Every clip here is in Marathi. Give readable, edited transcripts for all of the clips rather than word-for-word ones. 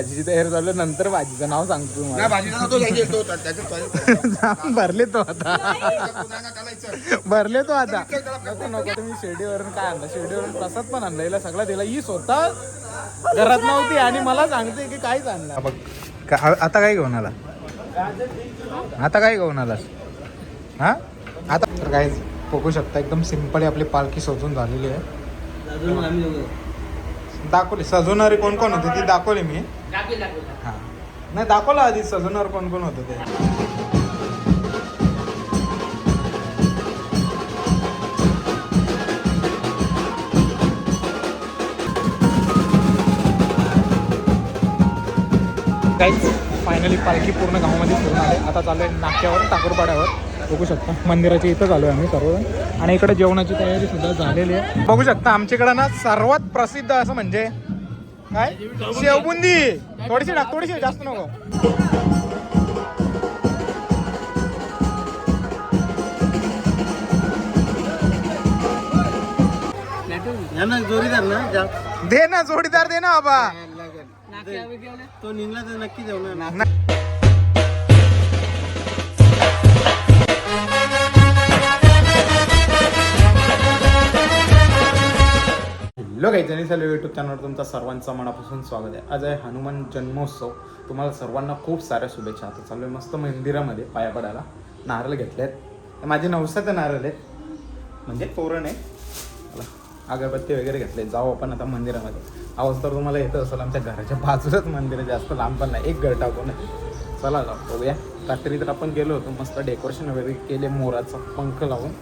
भाजीची तयारी चालू नंतर भाजीचं नाव सांगतो नाही, भाजीचा तो घ्यायला गेलतो, त्याच्यात भरले तो आता पुन्हा चालायचं. भरले तो आता नको नको तुम्ही शिर्डीवरून काय आणलं शिर्डीवरून प्रसाद पण आणला हिला सगळा दिला ही स्वतः घरात नव्हती आणि मला सांगते की काहीच आणलं बघ आता काय घेऊन आला आता काय घेऊन आलास हा आता तर काय बघू शकता एकदम सिंपल आपली पालखी सजून झालेली आहे दाखवली सजवणारे कोण कोण होते ती दाखवली मी हा नाही दाखवलं आधी सजवणार कोण कोण होतं ते काहीच फायनली पालखी पूर्ण गावामध्ये फिरून आले आता चालू आहे नाक्यावर ठाकूरपाड्यावर बघू शकता मंदिराच्या इथं चालू आहे आम्ही सर्वजण आणि इकडे जेवणाची तयारी सुद्धा झालेली आहे बघू शकता आमच्याकडे ना सर्वात प्रसिद्ध असं म्हणजे काय शेवबुंदी थोडीशी टाक थोडीशी जास्त नको जोडीदार ना दे ना जोडीदार दे ना बाबा तो निघला तर नक्की जाऊ ना. हॅलो काही जणी चालू यूट्यूब चॅनलवर तुमचं सर्वांचं मनापासून स्वागत आहे. आज आहे हनुमान जन्मोत्सव. तुम्हाला सर्वांना खूप साऱ्या शुभेच्छा. आता चालू आहे मस्त मंदिरामध्ये पाया पडायला. नारळ घेतले आहेत माझे 900 नारळ आहेत म्हणजे तोरण आहे. अगरबत्ती वगैरे घेतले. जाऊ आपण आता मंदिरामध्ये. आवाज तर तुम्हाला येतं असेल आमच्या घराच्या बाजूलाच मंदिर आहे जास्त लांब पण नाही एक घर टाकून चला जाऊ बघूया. रात्री तर आपण गेलो होतो मस्त डेकोरेशन वगैरे केले मोराचा पंख लावून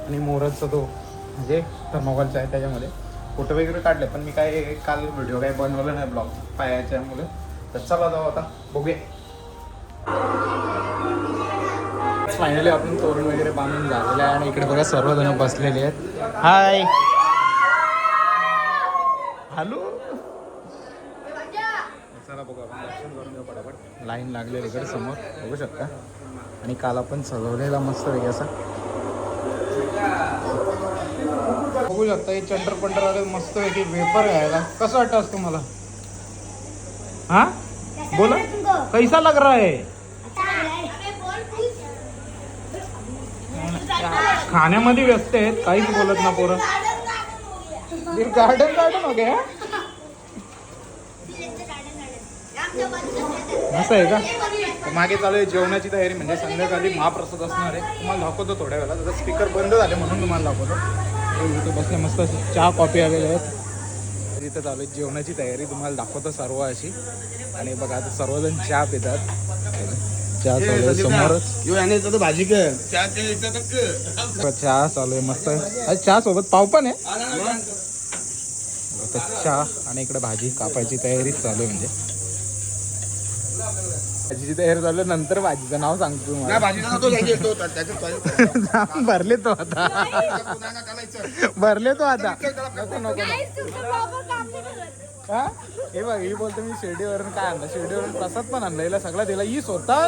आणि मोराचा तो म्हणजे थर्मोकॉलचा आहे त्याच्यामध्ये फोटो वगैरे काढले पण मी काय काल व्हिडिओ काही बनवला नाही ब्लॉग पायाच्यामुळे तर चला जाऊ आता बघूया. फायनली आपण तोरण वगैरे बांधून झालेलं आहे आणि इकडे बघा सर्वजण बसलेले आहेत. हाय हॅलो चला बघू आपण दर्शन करून घेऊ पटापट. लाईन लागलेली इकडे समोर बघू शकता आणि काल आपण सजवलेला मस्त वेगळा असा बघू शकता हे चंटर पंटर आले मस्त वेगळी वेपर घ्यायला. कसं वाटतं असतं तुम्हाला हा बोला कैसा लग रहा है खाण्यामध्ये व्यस्त आहेत काहीच बोलत ना पोरं. गार्डन हो गया असं आहे का. मागे चालू आहे जेवणाची तयारी म्हणजे संध्याकाळी महाप्रसाद असणार आहे. तुम्हाला दाखवतो थोड्या वेळा जर स्पीकर बंद झाले म्हणून तुम्हाला दाखवतो. इथं बसले मस्त चहा कॉफी आलेल्या आहेत. इथं चालू आहे जेवणाची तयारी तुम्हाला दाखवतो सर्व अशी. आणि बघा आता सर्वजण चहा पितात. चहा चालू आहे समोरच भाजी चहा चालू आहे मस्त. चहा सोबत पाव पण आहे चहा आणि इकडे भाजी कापायची तयारी चालू आहे. म्हणजे भाजीची तयारी चालू नंतर भाजीचं नाव सांगतो तुम्हाला. भाजीचा तो घ्यायला गेलतो, त्याच्यात भरले तो आता पुन्हा चालायचं. भरले तो आता नको नको हा हे बघ ही बोलतो मी शिर्डीवरून काय आणलं शिर्डीवरून प्रसाद पण आणला हिला सगळा दिला ही स्वतः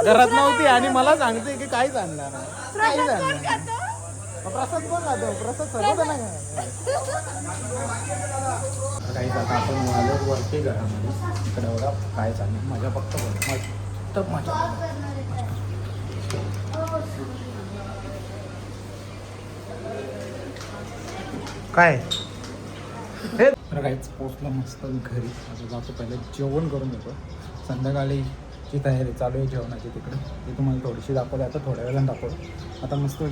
घरात नव्हती आणि मला सांगते की काहीच आणणार नाही काहीच आणणार प्रसाद पण खातो प्रसाद सर्व नाही काही आता आपण आलो वरती घरामध्ये इकडे बघा काय चाललं माझ्या फक्त माझ्या काय हे तर काहीच पोचलं मस्त घरी. आता जातो पहिले जेवण करून घेतो. संध्याकाळीची तयारी चालू आहे जेवणाची तिकडे ती तुम्हाला थोडीशी दाखवली आता थोड्या वेळानं दाखवतो. आता मस्त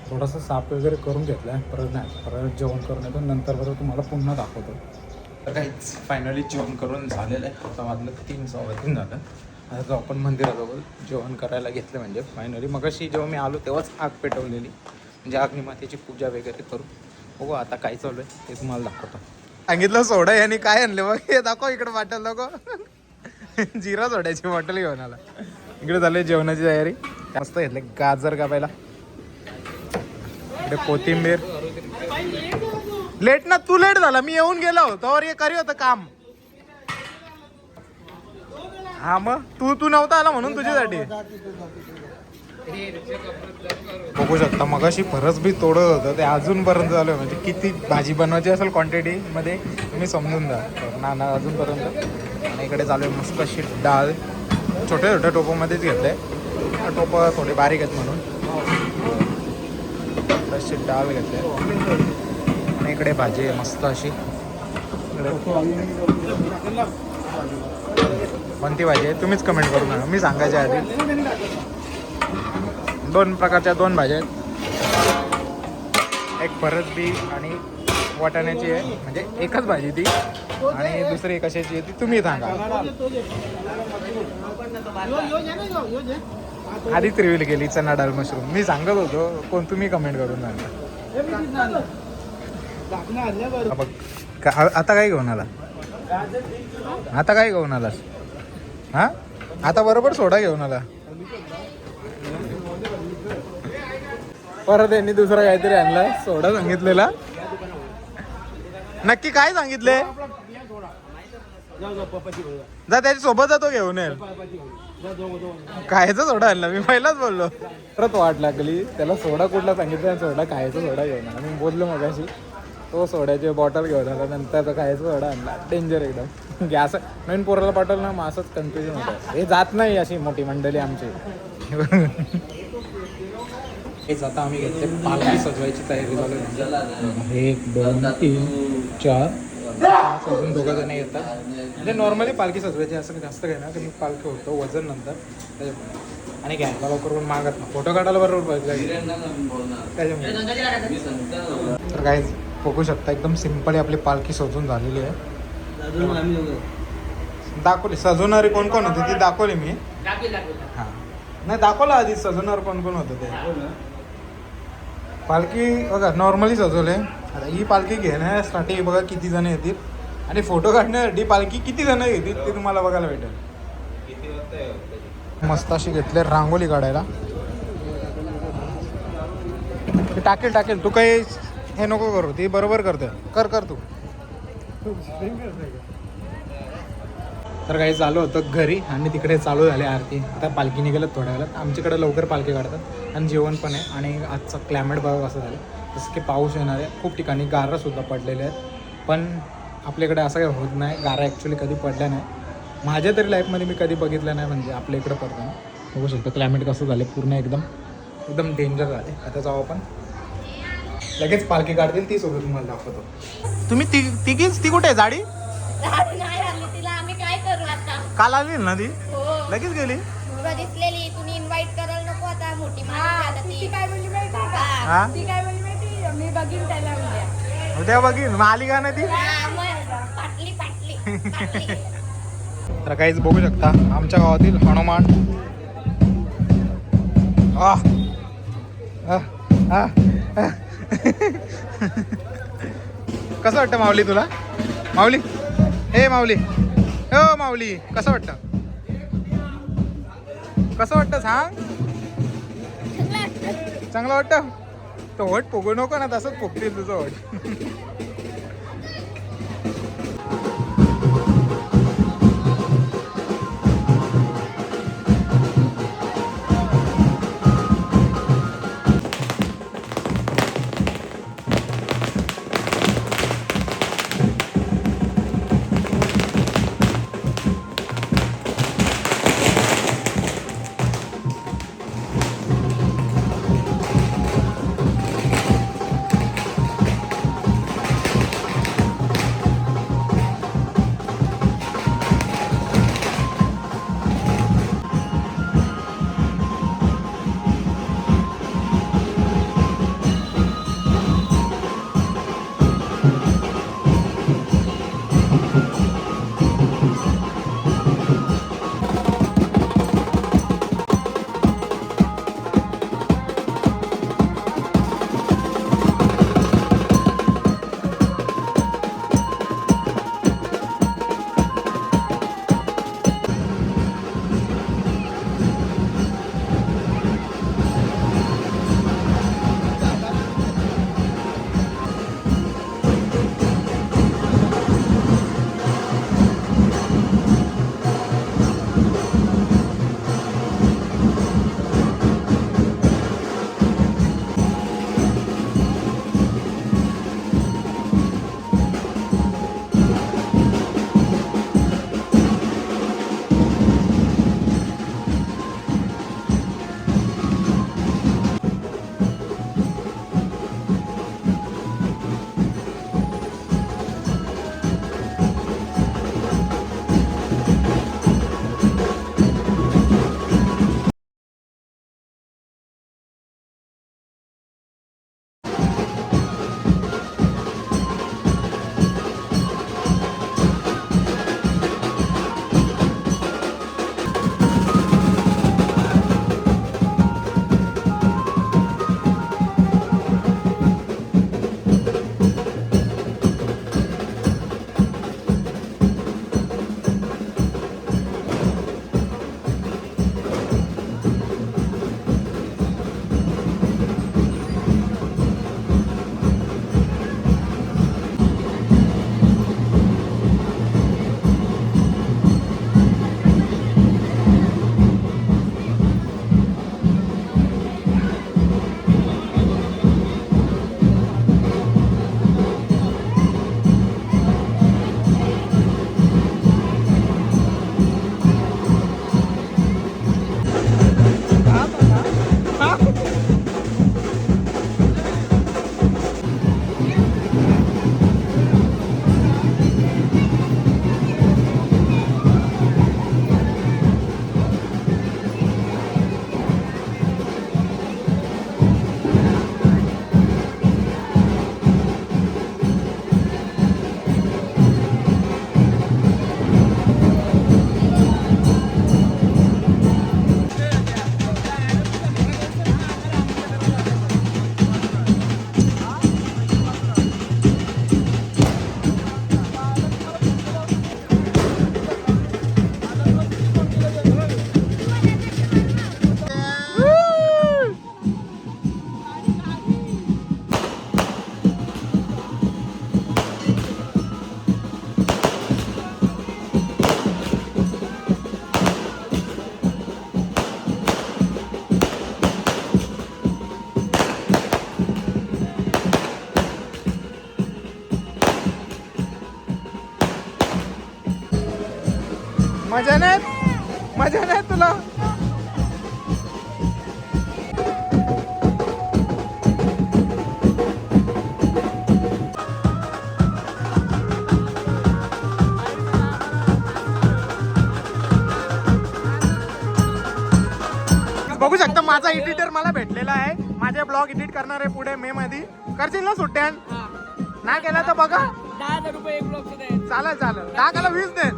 थोडंसं साफ वगैरे करून घेतलं आहे परत जेवण करून येतो नंतर बरोबर तुम्हाला पुन्हा दाखवतो. तर काहीच फायनली जेवण करून झालेलं आहे. आता वाजलं 3:15 झालं. आता जो आपण मंदिराजवळ जेवण करायला घेतलं म्हणजे फायनली मगाशी जेव्हा मी आलो तेव्हाच आग पेटवलेली म्हणजे अग्निमातेची पूजा वगैरे करू. बघू आता काय चालू आहे ते तुम्हाला दाखवतो. सांगितलं सोडा यांनी काय आणले बघ हे दाखव इकडे बॉटल दाखव जिरा सोड्याची बॉटल घेऊन आला. इकडे झाली जेवणाची तयारी मस्त घेतले गाजर कापायला इकडे कोथिंबीर. लेट ना तू लेट झाला मी येऊन गेलो होतो हे करी होतं काम. हा मग तू नव्हता आला म्हणून तुझ्यासाठी बघू शकता मगाशी फरस बी तोडत होतं ते अजूनपर्यंत चालू आहे. म्हणजे किती भाजी बनवायची असेल क्वांटिटी मध्ये तुम्ही समजून जा ना अजूनपर्यंत. आणि आणि इकडे चालू आहे मस्त अशी डाळ. छोट्या छोट्या टोपामध्येच घेतलं आहे, टोपं थोडे बारीक आहेत म्हणून. अशी डाळ घेतली आहे आणि इकडे भाजी आहे मस्त अशी. कोणती भाजी आहे तुम्हीच कमेंट करू नका, मी सांगायच्या आधी. 2 प्रकारच्या 2 भाज्या आहेत, एक फरसबी आणि वाटाण्याची आहे, म्हणजे एकच भाजी ती. आणि दुसरी कशाची आहे ती तुम्ही सांगा. आधीच रिव्हील केली चना डाळ मशरूम. मी सांगत होतो, कोण तुम्ही कमेंट करून सांगा. आता काय घेऊन आला? आता काय घेऊन आलास? हा आता बरोबर सोडा घेऊन आला. परत यांनी दुसरा काहीतरी आणला, सोडा सांगितलेला. नक्की काय सांगितले? जा त्याच्या सोबत जातो घेऊन येईल. खायचा सोडा आणला, मी पहिलाच बोललो. परत वाट लागली त्याला, सोडा कुठला सांगितलं, सोडा खायचा सोडा घेऊन आला. मी बोललो मगाशी, तो सोड्याची बॉटल घेऊन आला, नंतर तो खायचा सोडा आणला. डेंजर एकदम. गॅस नवीन पोराला पाठवलं ना, मग असंच कन्फ्युजन होतं. हे जात नाही अशी मोठी मंडळी आमची. हेच आता आम्ही घेतले पालखी सजवायची तयारी चालू आहे. 1 2 3 4 अजून 2 जण येतात. म्हणजे नॉर्मली पालखी सजवायची असं जास्त काय ना, की पालखी होतो वजन नंतर त्याच्यामुळे. आणि घ्यायला लवकर पण मागत ना, फोटो काढायला बरोबर पाहिजे त्याच्यामुळे. तर काय बघू शकता एकदम सिम्पली आपली पालखी सजून झालेली आहे. दाखवली सजवणारे कोण कोण होते ती दाखवली मी. हां नाही दाखवलं आधी सजवणार कोण कोण होतं ते. पालखी बघा नॉर्मली सजवले. आता ही पालखी घेण्यासाठी बघा किती जण येतील, आणि फोटो काढण्यासाठी पालखी किती जण येतील ते तुम्हाला बघायला भेटेल. मस्त अशी घेतले रांगोली काढायला. टाकेल तू काही हे नको करू, ती बरोबर करते. कर तू. तर काही चालू होतं घरी आणि तिकडे चालू झाले आरती. आता पालखी निघालं थोड्या वेळात. आमच्याकडे लवकर पालखी काढतात आणि जेवण पण आहे. आणि आजचं क्लायमेट बघा कसं झालं, जसं की पाऊस येणार आहे. खूप ठिकाणी गारासुद्धा पडलेल्या आहेत, पण आपल्याकडे असं काही होत नाही. गारा ॲक्च्युली कधी पडल्या नाही माझ्या तरी लाईफमध्ये, मी कधी बघितलं नाही. म्हणजे आपल्या इकडं पडताना बघू शकतो क्लायमेट कसं झालं, पूर्ण एकदम डेंजर झाले. आता जाऊ आपण, लगेच पालखी काढतील ती सोबत तुम्हाला दाखवतो. तुम्ही ती कुठे आहे? जाडी काल आली ना ती, लगेच गेली. दिसलेली तुम्ही इन्व्हाइट करायला नको आता. मोठी ती काय बोलली माहिती हा ती काय बोलली माहिती, मी बघीन त्याला उद्या बघीन. मग आली का नाही ती? पाटली. तर काहीच बघू शकता आमच्या गावातील हनुमान. कसं वाटतं माऊली तुला? माऊली हे माऊली, हो माऊली, कसं वाटतं? कसं वाटतं सांग? चांगलं वाटतं? तो वट फुगू नको ना, तसंच फुगतील तुझं वट. मजा नाही तुला. बघू शकता माझा एडिटर मला भेटलेला आहे. माझे ब्लॉग एडिट करणार आहे पुढे मे मध्ये. करशील ना सुट्ट्यान? ना केला तर बघा 10,000 रुपये एक ब्लॉग चालेल 10 20 दे.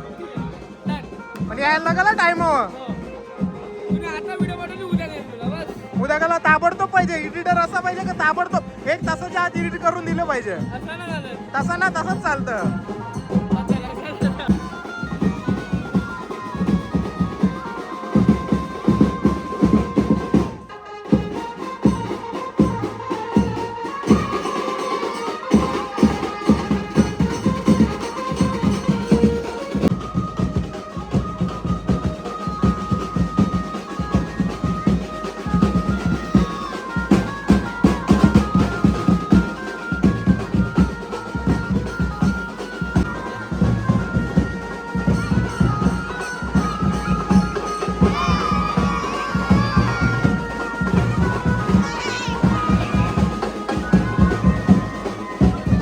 पण यायला नका टाइम आता व्हिडिओ बनवून उद्या देईल तुला बस. उद्या गेला ताबडतोब पाहिजे. एडिटर असा पाहिजे का ताबडतोब 1 तासाच्या आत एडिट करून दिलं पाहिजे. असं ना झालं. तसं ना तसंच चालतं.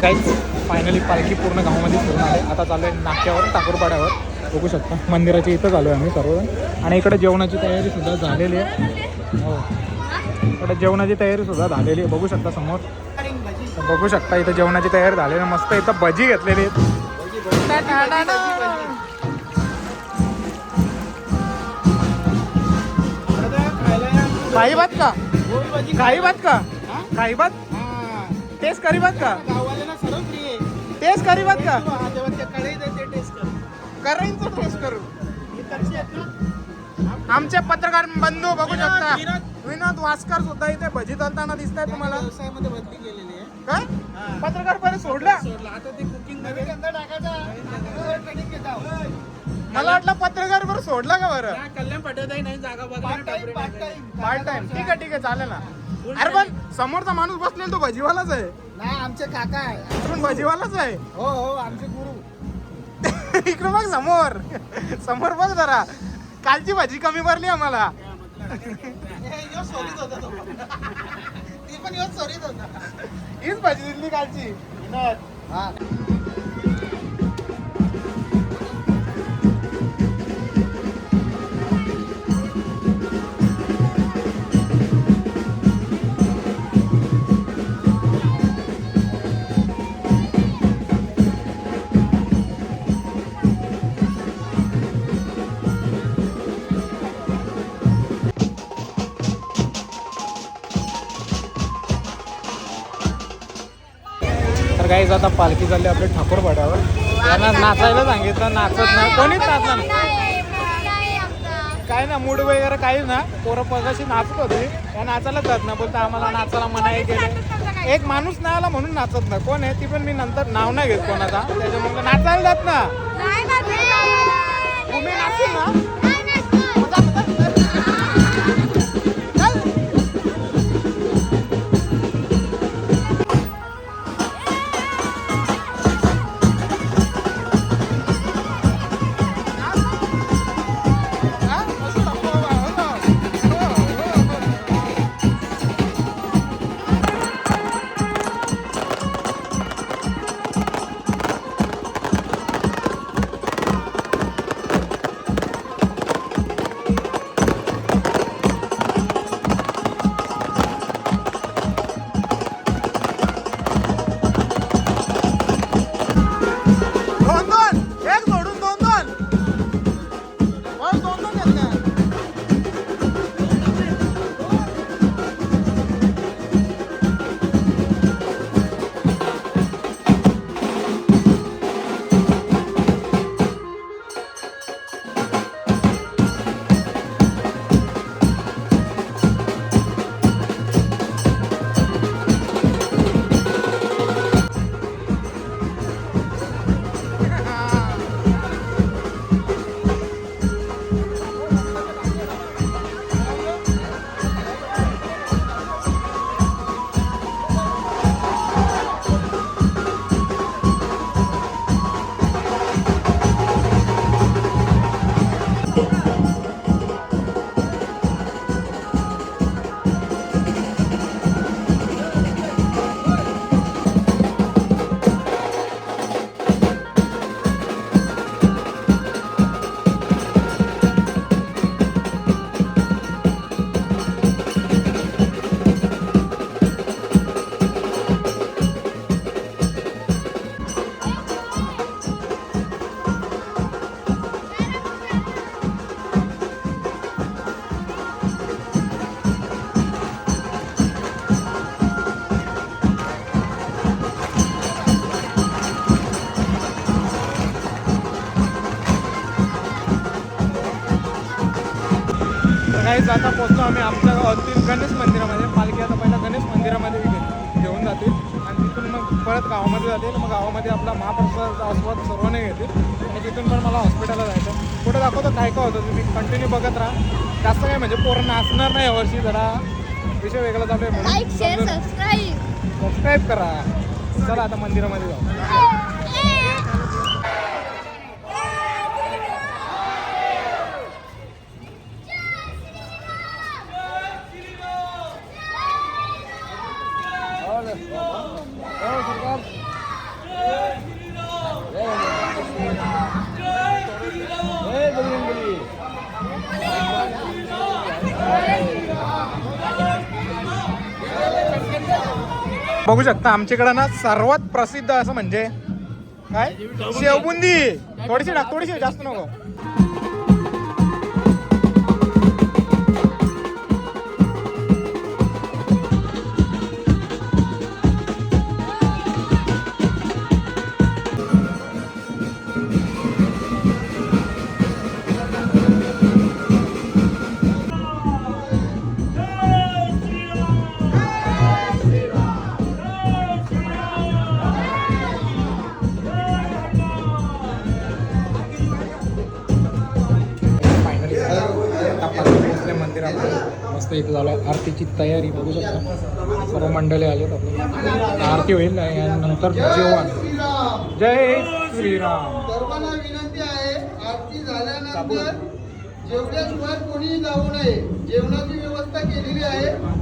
काहीच फायनली पालखी पूर्ण गावामध्ये फिरून आले. आता चालू आहे नाक्यावर ठाकूरपाड्यावर. बघू शकता मंदिराच्या इथं चालू आहे आम्ही सर्वजण. आणि इकडे जेवणाची तयारी सुद्धा झालेली आहे. हो इकडे जेवणाची तयारी सुद्धा झालेली आहे. बघू शकता समोर. बघू शकता इथं जेवणाची तयारी झालेली आहे. मस्त इथं भजी घेतलेली आहेत. काही बात का काही बात का काही बात टेस्ट करी बात का गाववाल्यांना सर्व फ्री आहे. टेस्ट करी बात का जेव्हा ते कढईत आहे ते टेस्ट कर. करायचं टेस्ट करू. हे कच्चे आहेत ना. आमचे पत्रकार बंधू बघू शकता. विनोद वास्कर सुद्धा इथे भजी तळताना दिसत आहे तुम्हाला. व्यवसायामध्ये बदली केलेली आहे. काय पत्रकार पहिले सोडला. सोडला आता ते कुकिंग मध्ये ट्रेनिंग घेत आहोत. मला वाटलं पत्रकार बरं सोडला का बरं. कल्याण पाठवताही नाही जागा बघा. पार्ट टाइम ठीक आहे चालेल ना. अरे पण समोरचा माणूस बसलेला तो भजीवालाच आहे. नाही आमचे काका आहे. पण भजीवालाच आहे. हो हो आमचे गुरु. इकडे बघ समोर बघ जरा. कालची भाजी कमी पडली आम्हाला. सोडीत होता तो. ती पण योच सोडीत होता. हीच भाजी दिली कालची. हा तर काहीच आता पालखी चालली आपल्या ठाकूरपाड्यावर. त्यांना नाचायला सांगितलं नाचत नाही कोणीच नाचलं नाही. काय ना मूड वगैरे काही ना. पोरं पगाशी नाचत होती. त्या नाचायला जात ना बोलता आम्हाला नाचायला मनाई केले. एक माणूस नाही आला म्हणून नाचत ना. कोण आहे ती पण मी नंतर नाव नाही घेत कोणाचा. त्याच्यामुळे नाचायला जात ना. तुम्ही नाचतील ना. काहीच आता पोहोचलो आम्ही आमच्या गावातील गणेश मंदिरामध्ये. पालखी आता पहिला गणेश मंदिरामध्ये घेऊन जातील आणि तिथून मग परत गावामध्ये जातील. मग गावामध्ये आपला महाप्रसादाचा आस्वाद सर्वांनी घेतील आणि तिथून पण मला हॉस्पिटलला जायचं. पुढे दाखवतो काय काय होतं, तुम्ही कंटिन्यू बघत राहा. जास्त काय म्हणजे पोरं नाचणार नाही यावर्षी, जरा विषय वेगळा चालू आहे लाईक शेअर म्हणून सबस्क्राईब करा. चला आता मंदिरामध्ये जाऊ. बघू शकता आमच्याकडं ना सर्वात प्रसिद्ध असं म्हणजे काय शेवबुंदी. थोडीशी टाक, थोडीशी, जास्त नको. मस्त इथं झालं आरतीची तयारी बघू शकता. सर्व मंडळी आलेत आपले. आरती होईल आणि नंतर जेवण. जय श्रीराम. सर्वांना विनंती आहे, आरती झाल्यानंतर जेवल्याशिवाय कोणीही जाऊ नये. जेवणाची व्यवस्था केलेली आहे.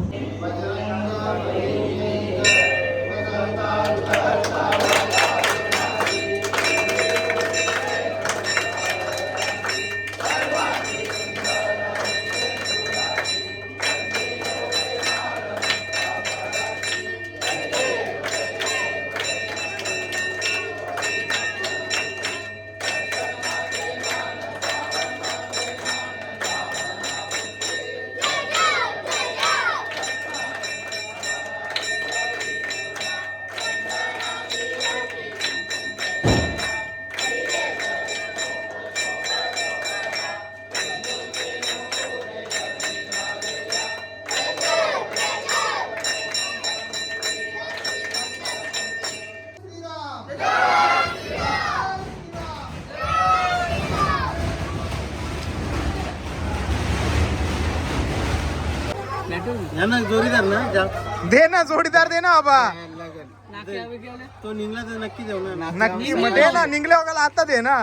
यांना जोडीदार ना दे ना, जोडीदार दे ना बाबा. तो निघला तर नक्की जाऊ ना. नक्की मग दे ना, निघले वगैरे आता दे ना.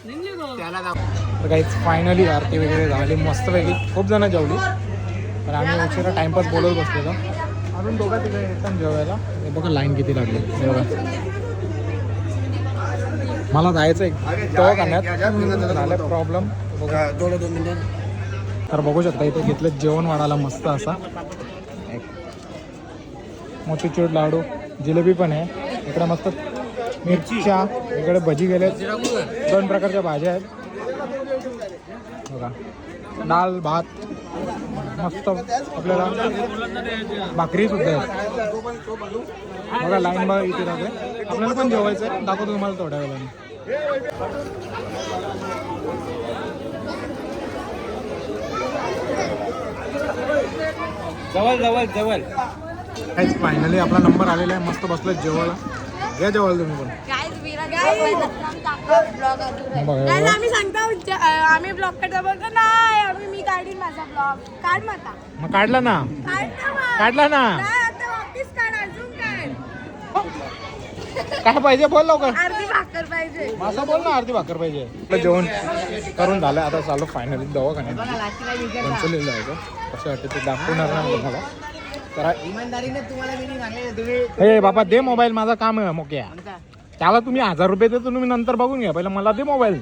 तर काहीच फायनली आरती वगैरे झाली मस्त पैकी. खूप जण जेवली पण आम्ही उशिरा टाइमपास बोलत बसलेलो. अजून दोघं तिकडे येतात जेवायला. हे बघा लाईन किती लागली. हे बघा मला जायचं आहे दवाखान्यात, झालं प्रॉब्लेम. तर बघू शकता इथे घेतलं जेवण वाढायला मस्त असा. मोतीचूर लाडू, जिलेबी पण आहे इकडे. मस्त मिरच्या, इकडे भजी गेले. 2 प्रकारच्या भाज्या आहेत बघा. डाळ भात मस्त. आपल्याला भाकरी सुद्धा आहे बघा. लाईन बघा इथे राहते. आपल्याला पण जेवायचं आहे, दाखवतो तुम्हाला थोड्या वेळाने. जवळ जवळ जवळ. काहीच फायनली आपला नंबर आलेला आहे. मस्त बसलं जेवायला. घ्या जेवायला तुम्ही पण. गाईज आम्ही सांगतो आम्ही ब्लॉग काढता बोलतो नाही आम्ही मी काढीन माझा ब्लॉग. काढ मग आता. मग काढला ना, काढला ना. आता वापिस काढ. अजून काय पाहिजे बोल लवकर. अर्धी भाकर पाहिजे. असं बोल ना, अर्धी भाकर पाहिजे. आपलं जेवण करून झालं. आता चालू फायनली दवाखान्यात. पंचलेलं आहे का कसं वाटतं ते दाखवणार नाही तुम्हाला. तर इमानदारीने तुम्हाला मी सांगले तुम्ही. हे बाबा दे मोबाईल, माझं काम आहे मोक्या. त्याला तुम्ही 1000 रुपये देतो, तुम्ही नंतर बघून घ्या. पहिला मला दे मोबाईल.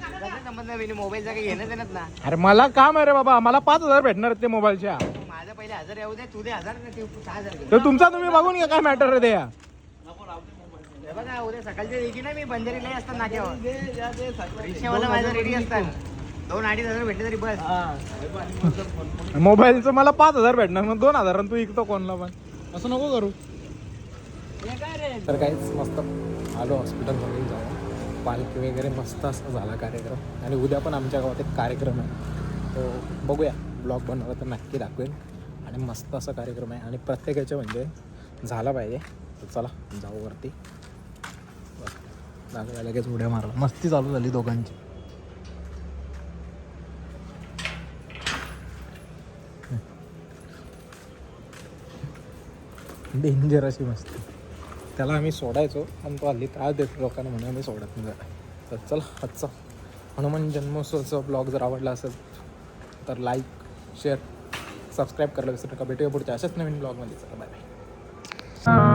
मोबाईलचा काही घेणं देणार ना. अरे मला काम आहे रे बाबा. मला 5000 भेटणार ते मोबाईलच्या. माझं पहिले 1000 येऊ दे. तू दे 1000 नाही 6000. तर तुमचा तुम्ही बघून घ्या काय मॅटर रे ते. बघा उद्या सकाळच्या देखील ना मी बंजारी लई असतात नाक्यावर. रिक्षावाला माझा रेडी असतात. 2-2.5 भेटले तरी बस. मोबाईलचं मला 5000 भेटणार, मग 2000 आणि तू इकतो कोणला पण. असं नको करू. तर काहीच मस्त आलो हॉस्पिटलमध्ये जाऊन. पालखी वगैरे मस्त असं झाला कार्यक्रम. आणि उद्या पण आमच्या गावात एक कार्यक्रम आहे, तो बघूया. ब्लॉग बनवला तर नक्की दाखवेन. आणि मस्त असा कार्यक्रम आहे आणि प्रत्येकाच्या म्हणजे झाला पाहिजे. तर चला जाऊ वरती. दादाला लगेच उड्या मारला. मस्ती चालू झाली दोघांची. डेंजर अशी मस्ती. त्याला आम्ही सोडायचो पण तो हल्ली त्रास देतो लोकांना म्हणून आम्ही सोडत नाही जरा. तर चला आजचा हनुमान जन्मोत्सवाचा ब्लॉग जर आवडला असेल तर लाईक शेअर सबस्क्राईब करायला विसरू नका. भेटूया पुढच्या अशाच नवीन ब्लॉगमध्ये. चला बाय बाय.